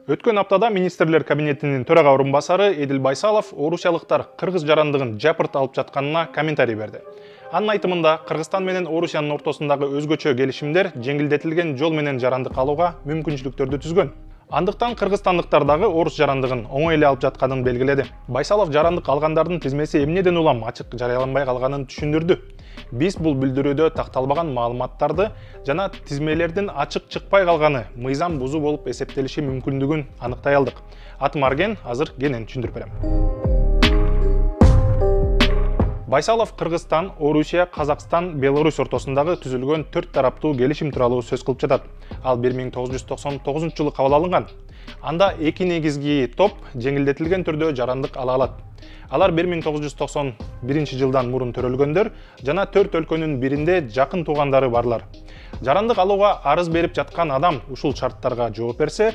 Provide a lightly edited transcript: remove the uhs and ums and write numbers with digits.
Өткөн аптада министрлер кабинетинин төрага орун басары Эдил Байсалов орусиялыктар кыргыз жарандыгын жапырт алып жатканына комментарий берди. Анын айтымында Кыргызстан менен Орусиянын ортосундагы өзгөчө келишимдер жеңилдетилген жол менен жарандык алууга мүмкүнчүлүктөрдү түзгөн. Андыктан кыргызстандыктар дагы орус жарандыгын оңой эле алып жатканын белгиледи. Байсалов жарандык алгандардын тизмеси эмнеден улам ачык жарыяланбай калганын түшүндүрдү. Биз бул билдирүүдө такталбаган маалыматтарды жана тизмелердин ачык чыкпай калганы мыйзам бузуу болуп эсептелиши мүмкүндүгүн аныктай алдык. Атым Арген, азыр кенен түшүндүрүп берем. Байсалов Кыргызстан, Орусия, Казакстан, Беларусь ортосундагы түзүлгөн 4 тараптуу келишим тууралуу сөз кылып жатат. Ал 1999-жылы кабыл алынган. Анда эки негизги топ жеңилдетилген түрдө жарандык ала алат. Алар 1991-жылдан мурун төрөлгөндөр жана 4 өлкөнүн биринде жакын туугандары барлар. Жарандык алууга арыз берип жаткан адам ушул шарттарга жооп берсе,